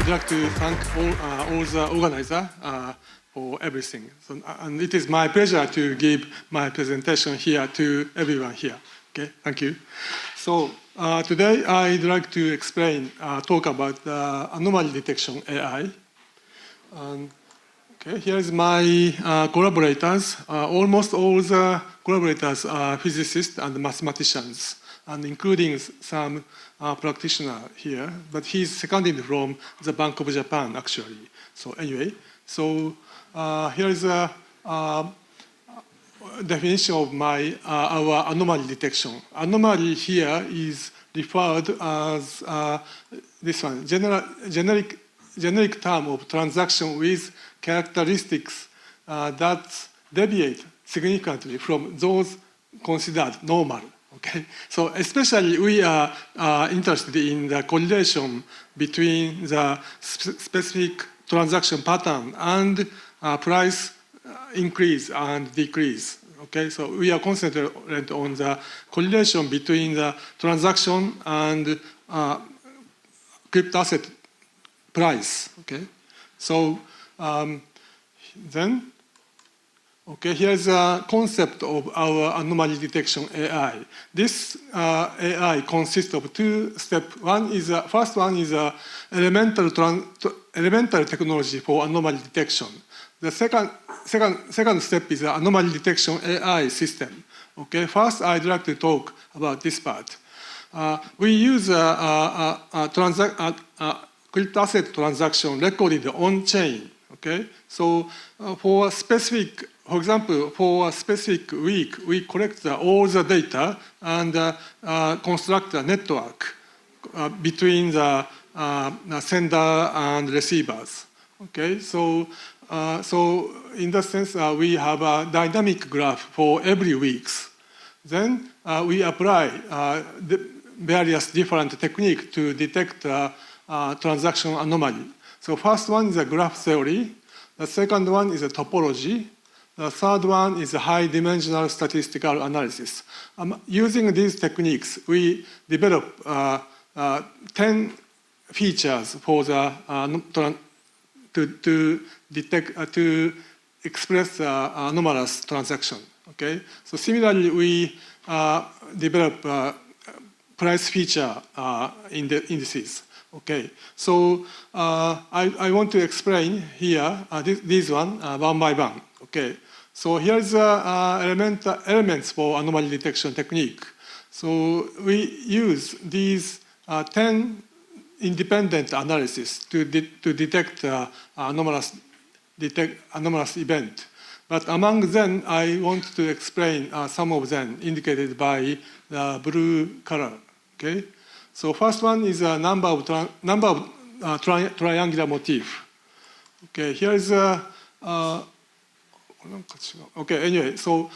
I'd like to thank all the organizers for everything. So, and it is my pleasure to give my presentation here to everyone here. Okay, thank you. So today I'd like to talk about the anomaly detection AI. Okay, here is my collaborators. Almost all the collaborators are physicists and mathematicians, and including some practitioner here. But he's seconded from the Bank of Japan, actually. So anyway, so here is a definition of our anomaly detection. Anomaly here is referred as this one, generic term of transaction with characteristics that deviate significantly from those considered normal. Okay, so especially we are interested in the correlation between the specific transaction pattern and price increase and decrease. Okay, so we are concentrated on the correlation between the transaction and crypto asset price. Okay, so then, okay, here's a concept of our anomaly detection AI. This AI consists of two steps. First one is elemental technology for anomaly detection. The second step is anomaly detection AI system. Okay, first I'd like to talk about this part. We use crypto asset transaction recorded on chain. Okay, so for example, for a specific week, we collect all the data and construct a network between the sender and receivers. Okay, so in that sense, we have a dynamic graph for every week. Then we apply the various different techniques to detect transaction anomaly. So first one is a graph theory. The second one is a topology. The third one is a high-dimensional statistical analysis. Using these techniques, we develop 10 features for the to express anomalous transaction. Okay. So similarly, we develop price feature in the indices. Okay, so I want to explain here this one by one. Okay, so here's elements for anomaly detection technique. So we use these 10 independent analysis to detect anomalous event. But among them, I want to explain some of them indicated by the blue color. Okay. So first one is a number of triangular motif. Okay, here is a okay. Anyway, so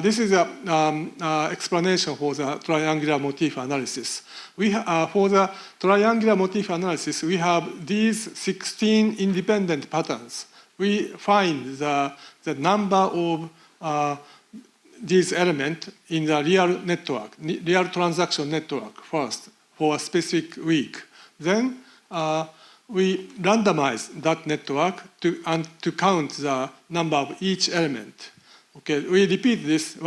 this is a explanation for the triangular motif analysis. For the triangular motif analysis, we have these 16 independent patterns. We find the number of these elements in the real transaction network first, for a specific week. Then we randomize that network to count the number of each element. Okay, we repeat this,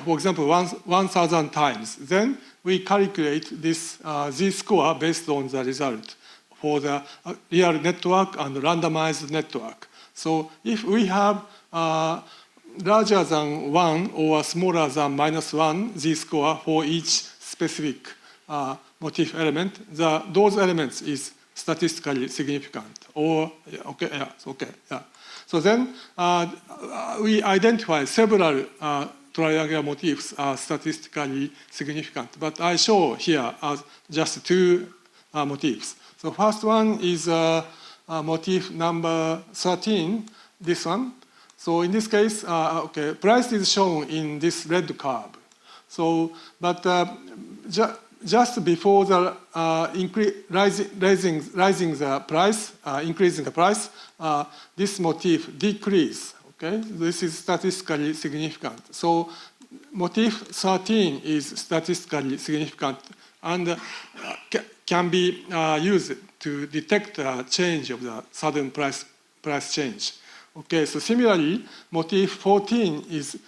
for example, 1,000 times. Then we calculate this z-score based on the result for the real network and randomized network. So if we have larger than 1 or smaller than -1 z-score for each specific motif element, those elements is statistically significant. Or okay, yeah, okay, yeah. So then we identify several triangular motifs are statistically significant. But I show here as just two motifs. So first one is motif number 13. This one. So in this case, okay, price is shown in this red curve. So, but just before the increasing the price, this motif decrease. Okay, this is statistically significant. So, motif 13 is statistically significant and can be used to detect a change of the sudden price change. Okay, so similarly, motif 14 is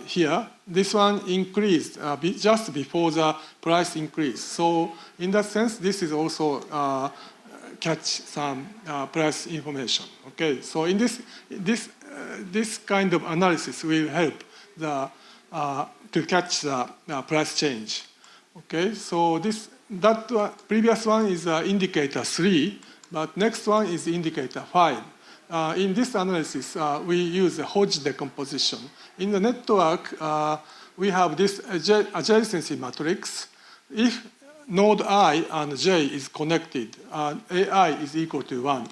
here. This one increased just before the price increase. So in that sense, this is also catch some price information. Okay, so in this kind of analysis will help to catch the price change. Okay, so previous one is indicator 3, but next one is indicator 5. In this analysis, we use a Hodge decomposition. In the network, we have this adjacency matrix. If node I and J is connected, AI is equal to 1,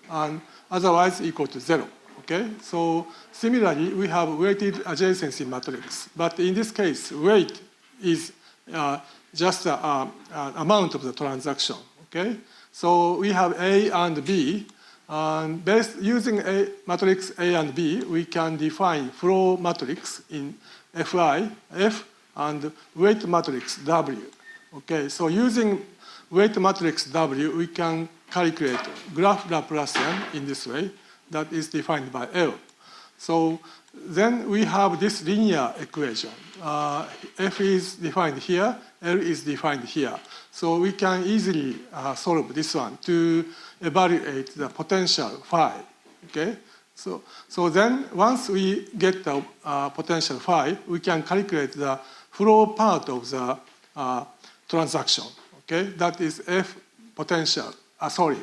and otherwise equal to 0. Okay, so similarly, we have weighted adjacency matrix. But in this case, weight is just an amount of the transaction. Okay, so we have A and B. And using a matrix A and B, we can define flow matrix in Fi, F, and weight matrix W. Okay, so using weight matrix W, we can calculate graph Laplacian in this way that is defined by L. So then we have this linear equation. F is defined here, L is defined here. So we can easily solve this one to evaluate the potential phi. Okay, so then once we get the potential phi, we can calculate the flow part of the transaction. Okay, that is F potential. Sorry.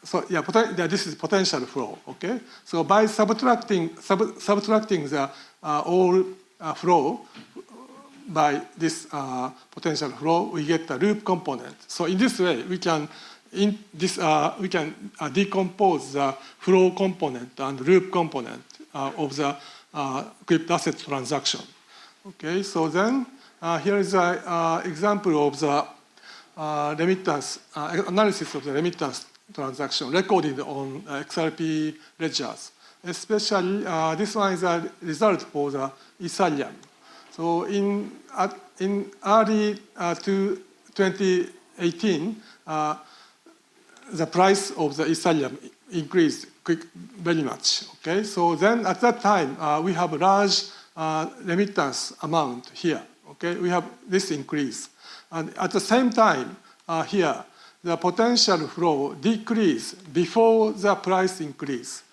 So yeah, this is potential flow. Okay, so by subtracting the all flow by this potential flow, we get the loop component. So in this way, we can decompose the flow component and loop component of the crypto asset transaction. Okay, so then here is an example of the remittance analysis of the remittance transaction recorded on XRP ledgers. Especially, this one is a result for the Ethereum. So in early 2018, the price of the Ethereum increased very much. Okay, so then at that time we have a large remittance amount here. Okay, we have this increase, and at the same time here the potential flow decreased before the price increase.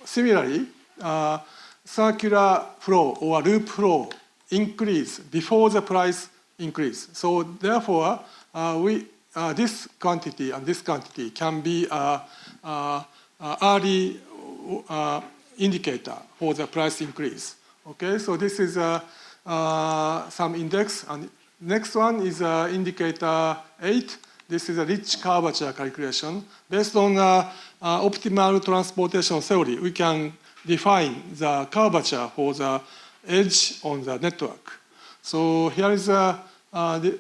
Similarly, circular flow or loop flow increase before the price increase. So therefore, this quantity and this quantity can be early indicator for the price increase. Okay, so this is some index, and next one is indicator 8. This is a rich curvature calculation. Based on optimal transportation theory, we can define the curvature for the edge on the network. So here is the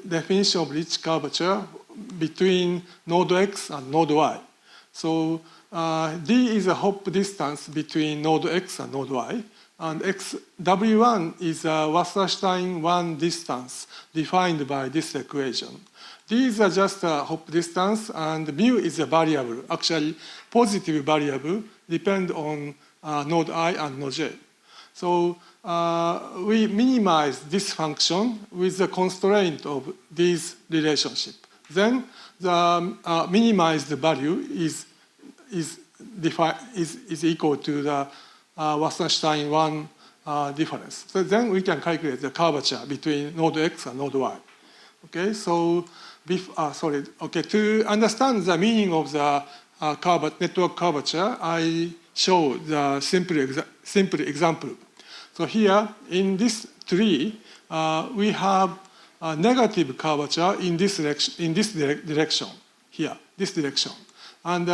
definition of rich curvature between node X and node Y. So D is a hop distance between node X and node Y, and W1 is a Wasserstein 1 distance defined by this equation. These are just a hop distance, and mu is a variable, actually positive variable, depend on node I and node J. So we minimize this function with the constraint of this relationship. Then the minimized value is equal to the Wasserstein 1 difference. So then we can calculate the curvature between node X and node Y. Okay, so to understand the meaning of the network curvature, I show the simple example. So here in this tree, we have a negative curvature in this direction here, this direction, and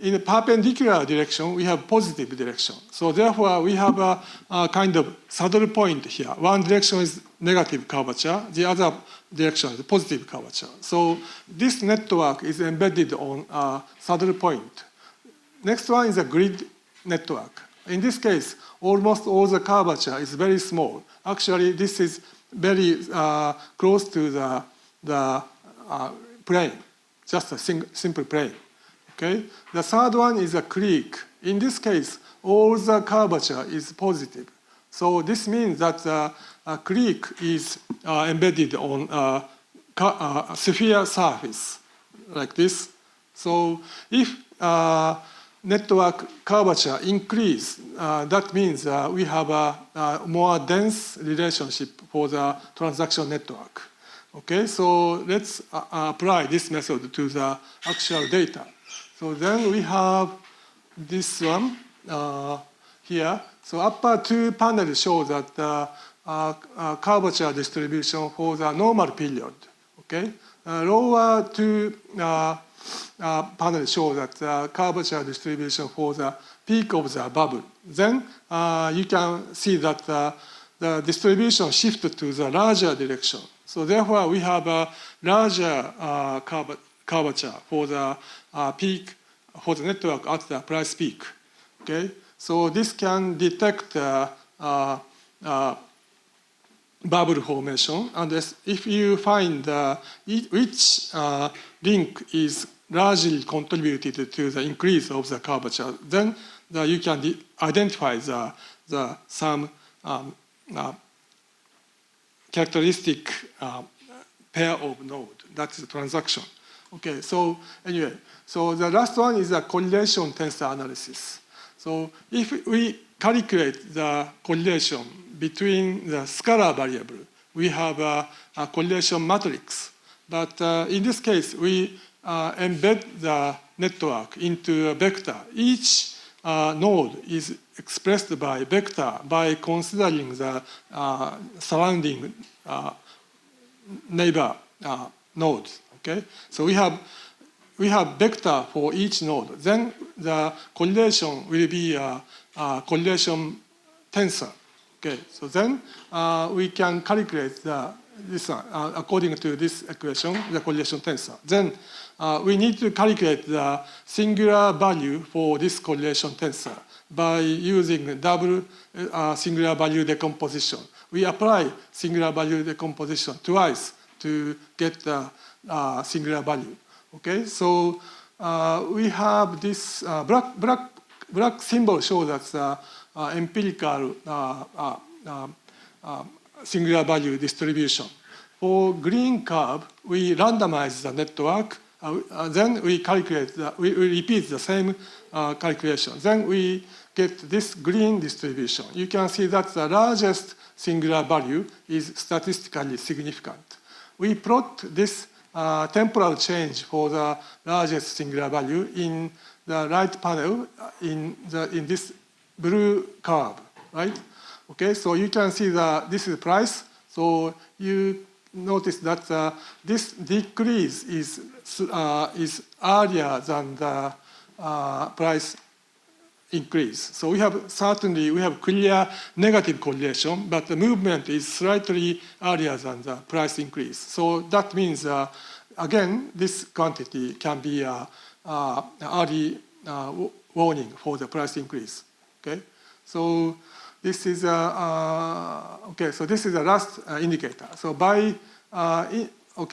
in the perpendicular direction, we have positive direction. So therefore, we have a kind of saddle point here. One direction is negative curvature, the other direction is positive curvature. So this network is embedded on a saddle point. Next one is a grid network. In this case, almost all the curvature is very small. Actually, this is very close to the plane, just a simple plane. Okay. The third one is a creek. In this case, all the curvature is positive. So this means that a creek is embedded on a sphere surface like this. So if network curvature increase, that means we have a more dense relationship for the transaction network. Okay, so let's apply this method to the actual data. So then we have this one here. So upper two panels show that curvature distribution for the normal period. Okay, lower two panels show that curvature distribution for the peak of the bubble. Then you can see that the distribution shifted to the larger direction. So therefore, we have a larger curvature for the peak for the network at the price peak. Okay, so this can detect bubble formation, and if you find which link is largely contributed to the increase of the curvature, then you can identify some characteristic pair of node. That's the transaction. Okay, so anyway, so the last one is a correlation tensor analysis. So if we calculate the correlation between the scalar variable, we have a correlation matrix. But in this case, we embed the network into a vector. Each node is expressed by vector by considering the surrounding neighbor nodes. Okay, so we have vector for each node. Then the correlation will be a correlation tensor. Okay, so then we can calculate this according to this equation, the correlation tensor. Then we need to calculate the singular value for this correlation tensor by using double singular value decomposition. We apply singular value decomposition twice to get the singular value. Okay, so we have this black symbol shows that empirical singular value distribution. For green curve, we randomize the network. Then we calculate, we repeat the same calculation. Then we get this green distribution. You can see that the largest singular value is statistically significant. We plot this temporal change for the largest singular value in the right panel in this blue curve, right? Okay, so you can see that this is price. So you notice that this decrease is earlier than the price increase. So we have clear negative correlation, but the movement is slightly earlier than the price increase. So that means again, this quantity can be early warning for the price increase. Okay, so this is so this is the last indicator. So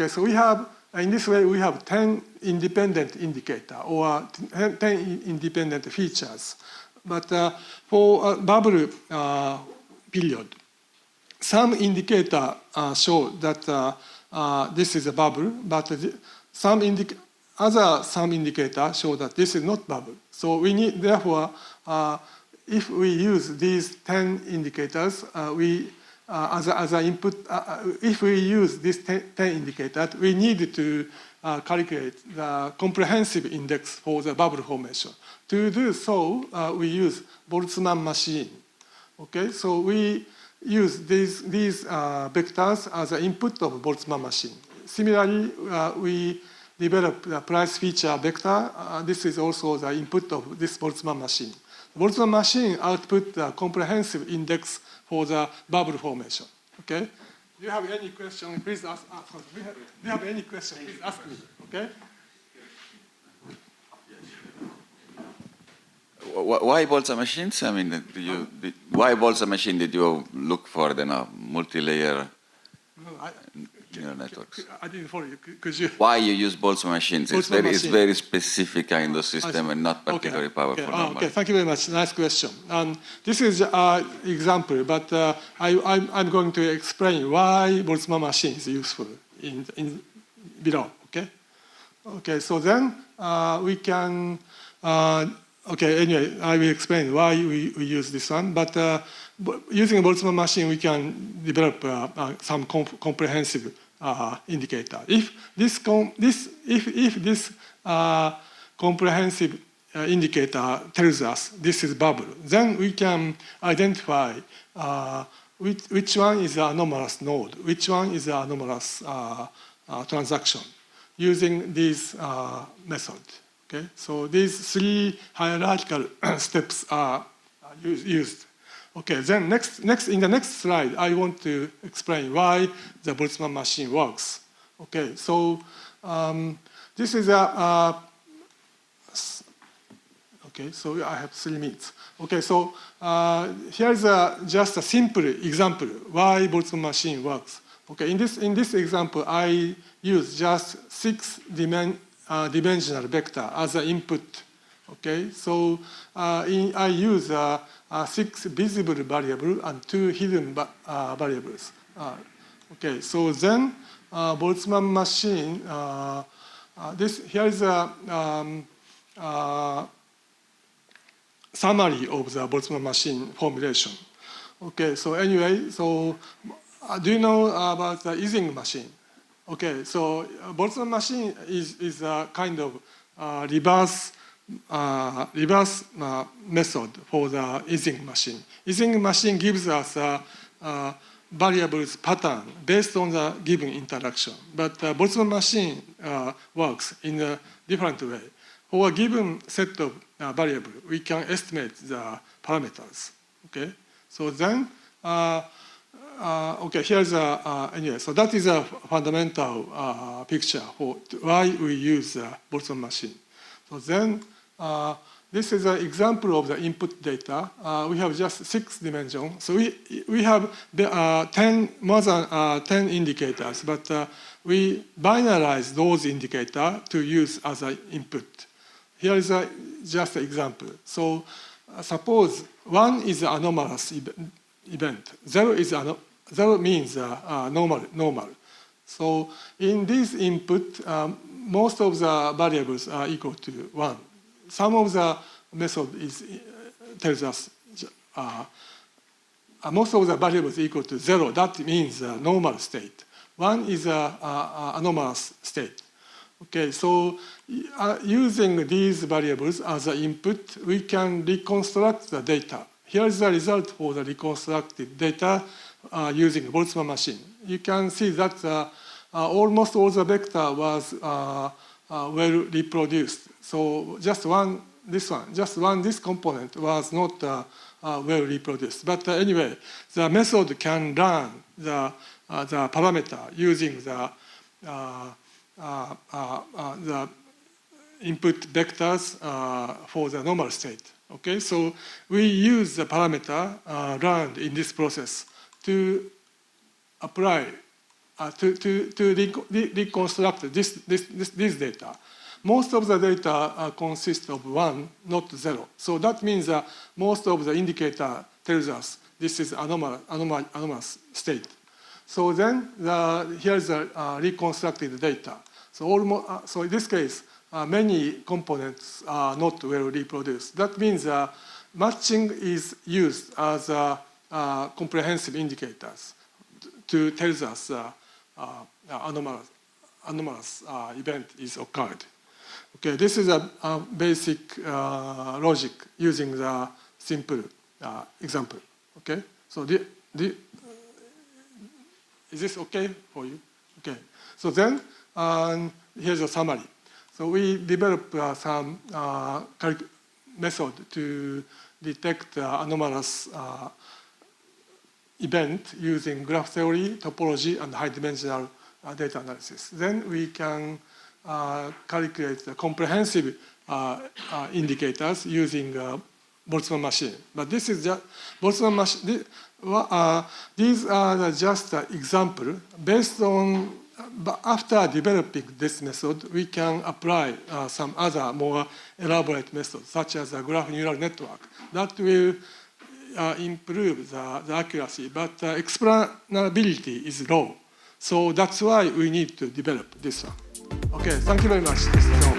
so we have in this way we have 10 independent indicator or 10 independent features. But for a bubble period, some indicator show that this is a bubble, but some indicator show that this is not bubble. So we need, therefore, if we use these 10 indicators, as an input, if we use these 10 indicators, we need to calculate the comprehensive index for the bubble formation. To do so, we use Boltzmann machine. Okay, so we use these vectors as an input of Boltzmann machine. Similarly, we develop the price feature vector. This is also the input of this Boltzmann machine. Boltzmann machine output the comprehensive index for the bubble formation. Okay. Do you have any question? Please ask. Do you have any question? Please ask me. Okay. Why Boltzmann machines? I mean, why Boltzmann machine did you look for the multi-layer No, neural networks. I didn't follow you. Could you? Why you use Boltzmann machines? It's very specific kind of system and not particularly powerful. Okay, thank you very much. Nice question. This is an example, but I'm going to explain why Boltzmann machine is useful in below. Okay. So then we can. Okay. Anyway, I will explain why we use this one. But using a Boltzmann machine, we can develop some comprehensive indicator. If this comprehensive indicator tells us this is bubble, then we can identify which one is the anomalous node, which one is the anomalous transaction using this method. Okay, so these three hierarchical steps are used. Okay, then in the next slide, I want to explain why the Boltzmann machine works. Okay, so this is okay, so I have 3 minutes. Okay, so here's just a simple example why Boltzmann machine works. Okay, in this example, I use just 6 dimensional vector as an input. Okay, so I use 6 visible variables and 2 hidden variables. Okay, so then Boltzmann machine. Here is a summary of the Boltzmann machine formulation. Okay, so anyway, so do you know about the Ising machine? Okay, so Boltzmann machine is a kind of reverse method for the Ising machine. Ising machine gives us a variables pattern based on the given interaction, but Boltzmann machine works in a different way. For a given set of variables, we can estimate the parameters. Okay, so then. Okay, here's anyway. So that is a fundamental picture for why we use the Boltzmann machine. So then this is an example of the input data. We have just 6 dimensions. So we have more than 10 indicators, but we binarize those indicators to use as an input. Here is just an example. So suppose 1 is an anomalous event. 0 means normal. So in this input, most of the variables are equal to 1. Some of the method tells us most of the variables equal to 0. That means normal state. 1 is anomalous state. Okay, so using these variables as an input, we can reconstruct the data. Here is the result for the reconstructed data using Boltzmann machine. You can see that almost all the vector was well reproduced. So just this component was not well reproduced. But anyway, the method can learn the parameter using the input vectors for the normal state. Okay, so we use the parameter learned in this process to apply to reconstruct this data. Most of the data consists of 1, not 0. So that means most of the indicator tells us this is anomalous state. So then here's the reconstructed data. So in this case, many components are not well reproduced. That means matching is used as comprehensive indicators to tell us anomalous event is occurred. Okay, this is a basic logic using the simple example. Okay, so is this okay for you? Okay, so then here's a summary. So we developed some method to detect anomalous event using graph theory, topology, and high-dimensional data analysis. Then we can calculate the comprehensive indicators using Boltzmann machine. But this is just Boltzmann machine. These are just an example based on. But after developing this method, we can apply some other more elaborate methods, such as a graph neural network, that will improve the accuracy, but explainability is low. So that's why we need to develop this one. Okay, thank you very much. This is all.